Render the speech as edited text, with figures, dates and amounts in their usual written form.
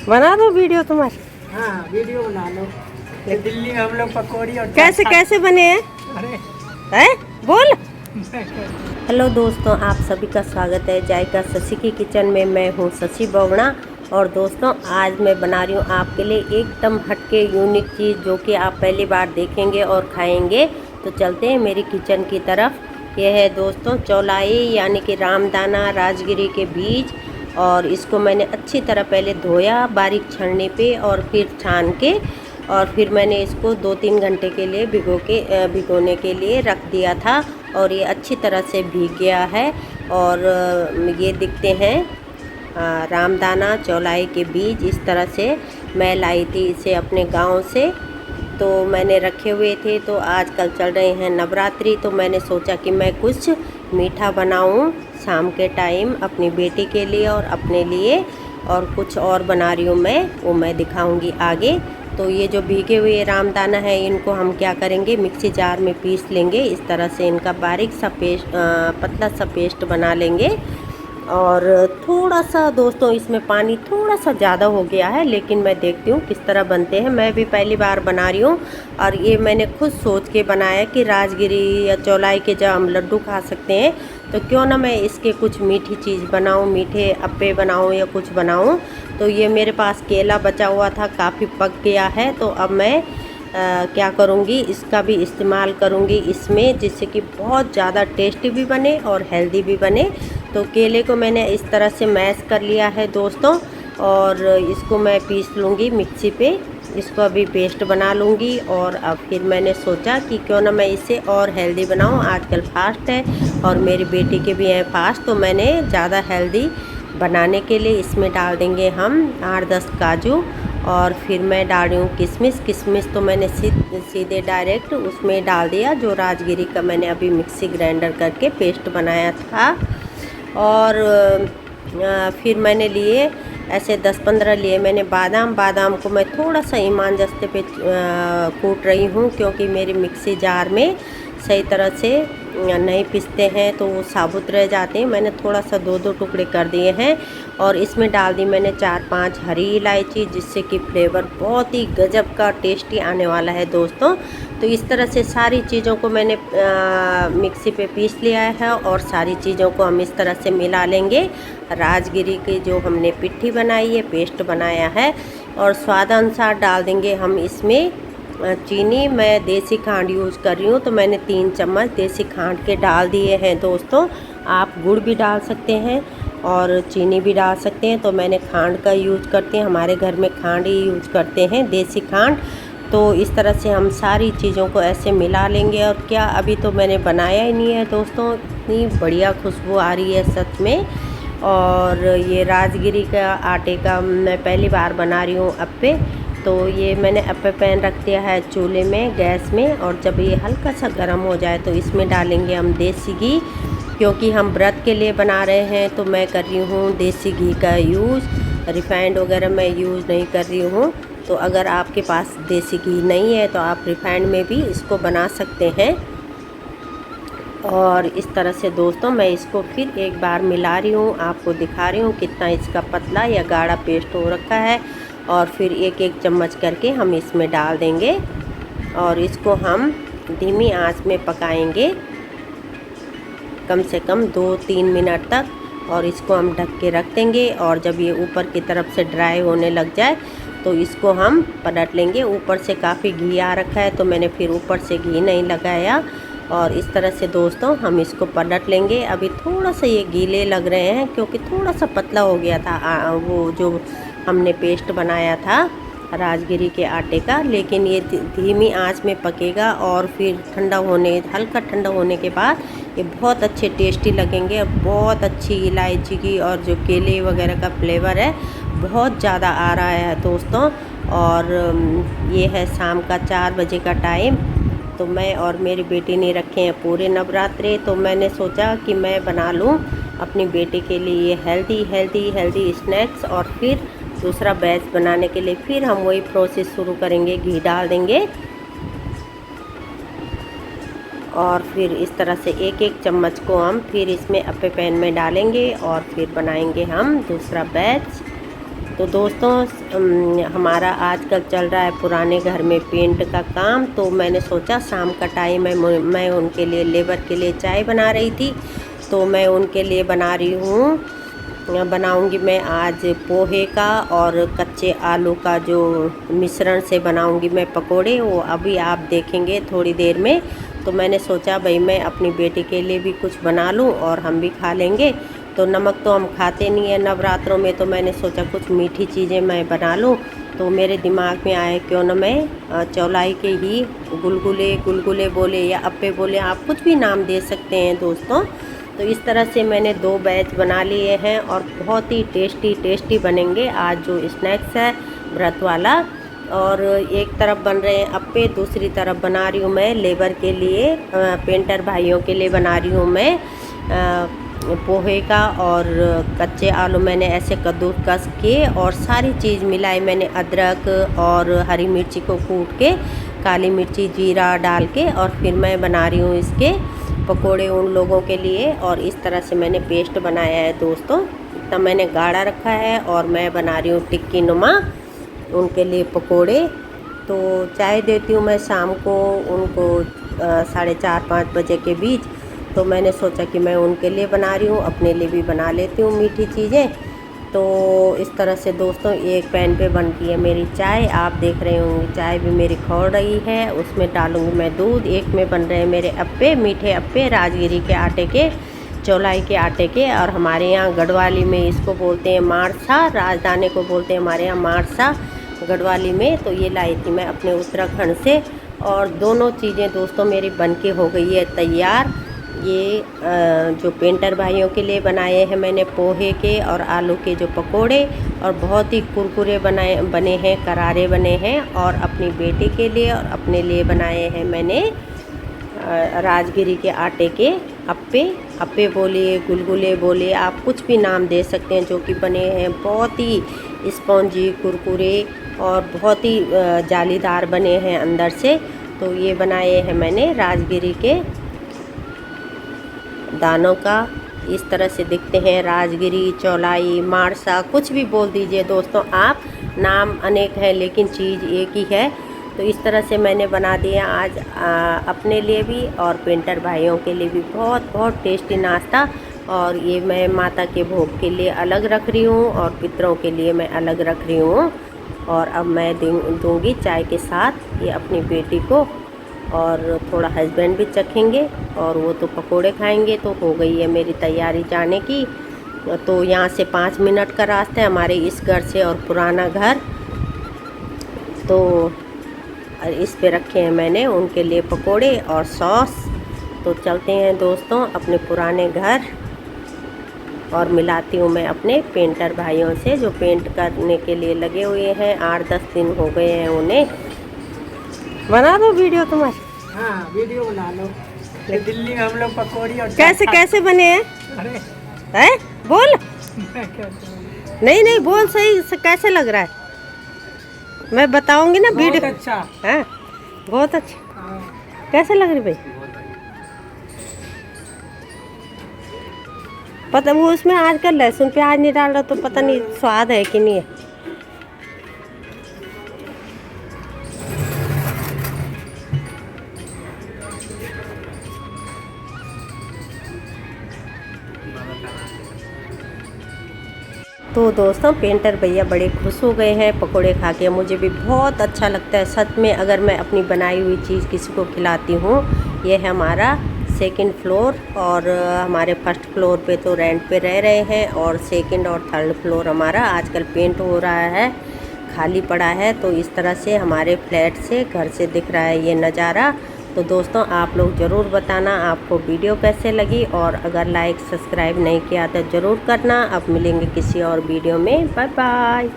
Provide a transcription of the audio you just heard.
बना दो वीडियो तुम्हारी। हाँ वीडियो बना लो। ये दिल्ली में हम लोग पकौड़ी और कैसे कैसे बने हैं? अरे हैं बोल। हेलो दोस्तों, आप सभी का स्वागत है जायका शशि की किचन में। मैं हूँ शशि बोगड़ा और दोस्तों आज मैं बना रही हूँ आपके लिए एकदम हटके यूनिक चीज़ जो कि आप पहली बार देखेंगे और खाएंगे। तो चलते हैं मेरी किचन की तरफ। यह है दोस्तों चौलाई यानी कि रामदाना, राजगिरी के बीज। और इसको मैंने अच्छी तरह पहले धोया बारीक छन्नी पे और फिर छान के, और फिर मैंने इसको 2-3 घंटे के लिए भिगोने के लिए रख दिया था। और ये अच्छी तरह से भीग गया है। और ये दिखते हैं रामदाना चौलाई के बीज। इस तरह से मैं लाई थी इसे अपने गांव से, तो मैंने रखे हुए थे। तो आजकल चल रहे हैं नवरात्रि, तो मैंने सोचा कि मैं कुछ मीठा बनाऊं शाम के टाइम अपनी बेटी के लिए और अपने लिए। और कुछ और बना रही हूँ मैं, वो मैं दिखाऊंगी आगे। तो ये जो भीगे हुए रामदाना है इनको हम क्या करेंगे, मिक्सी जार में पीस लेंगे। इस तरह से इनका बारीक सा पेस्ट, पतला सा पेस्ट बना लेंगे। और थोड़ा सा दोस्तों इसमें पानी थोड़ा सा ज़्यादा हो गया है, लेकिन मैं देखती हूँ किस तरह बनते हैं। मैं भी पहली बार बना रही हूँ और ये मैंने खुद सोच के बनाया कि राजगिरी या चौलाई के जब हम लड्डू खा सकते हैं तो क्यों ना मैं इसके कुछ मीठी चीज़ बनाऊँ, मीठे अप्पे बनाऊँ या कुछ बनाऊँ। तो ये मेरे पास केला बचा हुआ था, काफ़ी पक गया है। तो अब मैं क्या करूँगी, इसका भी इस्तेमाल करूँगी इसमें, जिससे कि बहुत ज़्यादा टेस्टी भी बने और हेल्दी भी बने। तो केले को मैंने इस तरह से मैश कर लिया है दोस्तों, और इसको मैं पीस लूँगी मिक्सी पे। इसको अभी पेस्ट बना लूँगी। और अब फिर मैंने सोचा कि क्यों ना मैं इसे और हेल्दी बनाऊँ। आजकल फास्ट है और मेरी बेटी के भी हैं फास्ट, तो मैंने ज़्यादा हेल्दी बनाने के लिए इसमें डाल देंगे हम 8-10 काजू। और फिर मैं डाल रही हूँ किशमिश। किशमिश तो मैंने सीधे डायरेक्ट उसमें डाल दिया, जो राजगिरी का मैंने अभी मिक्सी ग्राइंडर करके पेस्ट बनाया था। और फिर मैंने लिए ऐसे 10-15 लिए मैंने बादाम। बादाम को मैं थोड़ा सा ईमान जस्ते पे कूट रही हूँ, क्योंकि मेरी मिक्सी जार में सही तरह से नहीं पिसते हैं तो वो साबुत रह जाते हैं। मैंने थोड़ा सा 2-2 टुकड़े कर दिए हैं। और इसमें डाल दी मैंने 4-5 हरी इलायची, जिससे कि फ्लेवर बहुत ही गजब का टेस्टी आने वाला है दोस्तों। तो इस तरह से सारी चीज़ों को मैंने मिक्सी पे पीस लिया है और सारी चीज़ों को हम इस तरह से मिला लेंगे। राजगिरी की जो हमने पिट्ठी बनाई है, पेस्ट बनाया है। और स्वादानुसार डाल देंगे हम इसमें चीनी। मैं देसी खांड यूज़ कर रही हूँ, तो मैंने 3 चम्मच देसी खांड के डाल दिए हैं दोस्तों। आप गुड़ भी डाल सकते हैं और चीनी भी डाल सकते हैं, तो मैंने खांड का यूज़ करते हैं। हमारे घर में खांड ही यूज़ करते हैं, देसी खांड। तो इस तरह से हम सारी चीज़ों को ऐसे मिला लेंगे। और क्या अभी तो मैंने बनाया ही नहीं है दोस्तों, इतनी बढ़िया खुशबू आ रही है सच में। और ये राजगिरी का आटे का मैं पहली बार बना रही हूँ अप्पे। तो ये मैंने अप्पे पैन रख दिया है चूल्हे में, गैस में। और जब ये हल्का सा गर्म हो जाए तो इसमें डालेंगे हम देसी घी, क्योंकि हम व्रत के लिए बना रहे हैं। तो मैं कर रही हूँ देसी घी का यूज़, रिफाइंड वगैरह मैं यूज़ नहीं कर रही हूँ। तो अगर आपके पास देसी घी नहीं है तो आप रिफाइंड में भी इसको बना सकते हैं। और इस तरह से दोस्तों मैं इसको फिर एक बार मिला रही हूँ, आपको दिखा रही हूँ कितना इसका पतला या गाढ़ा पेस्ट हो रखा है। और फिर एक चम्मच करके हम इसमें डाल देंगे और इसको हम धीमी आंच में पकाएंगे कम से कम 2-3 मिनट तक। और इसको हम ढक के रख देंगे। और जब ये ऊपर की तरफ से ड्राई होने लग जाए तो इसको हम पलट लेंगे। ऊपर से काफ़ी घी आ रखा है, तो मैंने फिर ऊपर से घी नहीं लगाया। और इस तरह से दोस्तों हम इसको पलट लेंगे। अभी थोड़ा सा ये गीले लग रहे हैं, क्योंकि थोड़ा सा पतला हो गया था वो जो हमने पेस्ट बनाया था राजगिरी के आटे का। लेकिन ये धीमी आंच में पकेगा और फिर हल्का ठंडा होने के बाद ये बहुत अच्छे टेस्टी लगेंगे। और बहुत अच्छी इलायची की और जो केले वगैरह का फ्लेवर है बहुत ज़्यादा आ रहा है दोस्तों। और ये है शाम का 4 बजे का टाइम। तो मैं और मेरी बेटी ने रखे हैं पूरे नवरात्रे। तो मैंने सोचा कि मैं बना लूँ अपनी बेटी के लिए हेल्दी स्नैक्स। और फिर दूसरा बैच बनाने के लिए फिर हम वही प्रोसेस शुरू करेंगे, घी डाल देंगे। और फिर इस तरह से एक चम्मच को हम फिर इसमें अप्पे पैन में डालेंगे और फिर बनाएंगे हम दूसरा बैच। तो दोस्तों हमारा आजकल चल रहा है पुराने घर में पेंट का काम, तो मैंने सोचा शाम का टाइम है, मैं उनके लिए लेबर के लिए चाय बना रही थी, तो मैं उनके लिए बना रही हूँ। बनाऊंगी मैं आज पोहे का और कच्चे आलू का जो मिश्रण से बनाऊंगी मैं पकोड़े, वो अभी आप देखेंगे थोड़ी देर में। तो मैंने सोचा भाई मैं अपनी बेटी के लिए भी कुछ बना लूं और हम भी खा लेंगे। तो नमक तो हम खाते नहीं हैं नवरात्रों में, तो मैंने सोचा कुछ मीठी चीज़ें मैं बना लूं। तो मेरे दिमाग में आया क्यों न मैं चौलाई के ही गुलगुले बोले या अप्पे बोले, आप कुछ भी नाम दे सकते हैं दोस्तों। तो इस तरह से मैंने 2 बैच बना लिए हैं और बहुत ही टेस्टी बनेंगे आज जो स्नैक्स है व्रत वाला। और एक तरफ बन रहे हैं अप्पे, दूसरी तरफ बना रही हूँ मैं लेबर के लिए, पेंटर भाइयों के लिए बना रही हूँ मैं पोहे का। और कच्चे आलू मैंने ऐसे कद्दूकस के और सारी चीज़ मिलाई मैंने, अदरक और हरी मिर्ची को कूट के, काली मिर्ची जीरा डाल के, और फिर मैं बना रही हूँ इसके पकोड़े उन लोगों के लिए। और इस तरह से मैंने पेस्ट बनाया है दोस्तों, इतना मैंने गाढ़ा रखा है। और मैं बना रही हूँ टिक्की नुमा उनके लिए पकोड़े। तो चाय देती हूँ मैं शाम को उनको 4:30-5 बजे के बीच। तो मैंने सोचा कि मैं उनके लिए बना रही हूँ, अपने लिए भी बना लेती हूँ मीठी चीज़ें। तो इस तरह से दोस्तों एक पैन पे बनती है मेरी चाय, आप देख रहे होंगे चाय भी मेरी खौल रही है, उसमें डालूँगी मैं दूध। एक में बन रहे हैं मेरे अप्पे, मीठे अप्पे राजगिरी के आटे के, चौलाई के आटे के। और हमारे यहाँ गढ़वाली में इसको बोलते हैं मारसा, राजदाने को बोलते हैं हमारे यहाँ मारसा गढ़वाली में। तो ये लाई थी मैं अपने उत्तराखंड से। और दोनों चीज़ें दोस्तों मेरी बनके हो गई है तैयार। ये जो पेंटर भाइयों के लिए बनाए हैं मैंने पोहे के और आलू के जो पकोड़े, और बहुत ही कुरकुरे बने हैं, करारे बने हैं। और अपनी बेटी के लिए और अपने लिए बनाए हैं मैंने राजगिरी के आटे के अप्पे बोलिए, गुलगुले बोलिए, आप कुछ भी नाम दे सकते हैं, जो कि बने हैं बहुत ही स्पॉन्जी कुरकुरे और बहुत ही जालीदार बने हैं अंदर से। तो ये बनाए हैं मैंने राजगिरी के दानों का, इस तरह से दिखते हैं, राजगिरी, चौलाई, मारसा, कुछ भी बोल दीजिए दोस्तों आप, नाम अनेक है लेकिन चीज़ एक ही है। तो इस तरह से मैंने बना दिया आज अपने लिए भी और पेंटर भाइयों के लिए भी बहुत टेस्टी नाश्ता। और ये मैं माता के भोग के लिए अलग रख रही हूँ और पितरों के लिए मैं अलग रख रही हूँ। और अब मैं दूँगी चाय के साथ ये अपनी बेटी को, और थोड़ा हस्बैंड भी चखेंगे और वो तो पकोड़े खाएंगे। तो हो गई है मेरी तैयारी जाने की। तो यहाँ से 5 मिनट का रास्ता है हमारे इस घर से और पुराना घर। तो इस पे रखे हैं मैंने उनके लिए पकोड़े और सॉस। तो चलते हैं दोस्तों अपने पुराने घर, और मिलाती हूँ मैं अपने पेंटर भाइयों से जो पेंट करने के लिए लगे हुए हैं। 8-10 दिन हो गए हैं उन्हें। बना दो वीडियो तुम्हारी? हाँ वीडियो बना लो। ये दिल्ली में हम लोग पकौड़ी और कैसे बने हैं? अरे हैं? बोल। मैं कैसे बोलूं? नहीं बोल सही से, कैसे लग रहा है? मैं बताऊंगी ना वीडियो। बहुत अच्छा। हाँ बहुत अच्छा। हाँ। कैसे लग रही भाई? पता वो उसमें आजकल लहसुन प्याज नहीं डाल रहा, तो पता नहीं स्वाद है कि नहीं है। तो दोस्तों पेंटर भैया बड़े खुश हो गए हैं पकोड़े खा के। मुझे भी बहुत अच्छा लगता है सच में, अगर मैं अपनी बनाई हुई चीज़ किसी को खिलाती हूँ। ये है हमारा 2nd फ्लोर, और हमारे 1st फ्लोर पे तो रेंट पे रह रहे हैं, और 2nd और 3rd फ्लोर हमारा आजकल पेंट हो रहा है, खाली पड़ा है। तो इस तरह से हमारे फ्लैट से, घर से दिख रहा है ये नज़ारा। तो दोस्तों आप लोग ज़रूर बताना आपको वीडियो कैसे लगी, और अगर लाइक सब्सक्राइब नहीं किया तो ज़रूर करना। अब मिलेंगे किसी और वीडियो में, बाय बाय।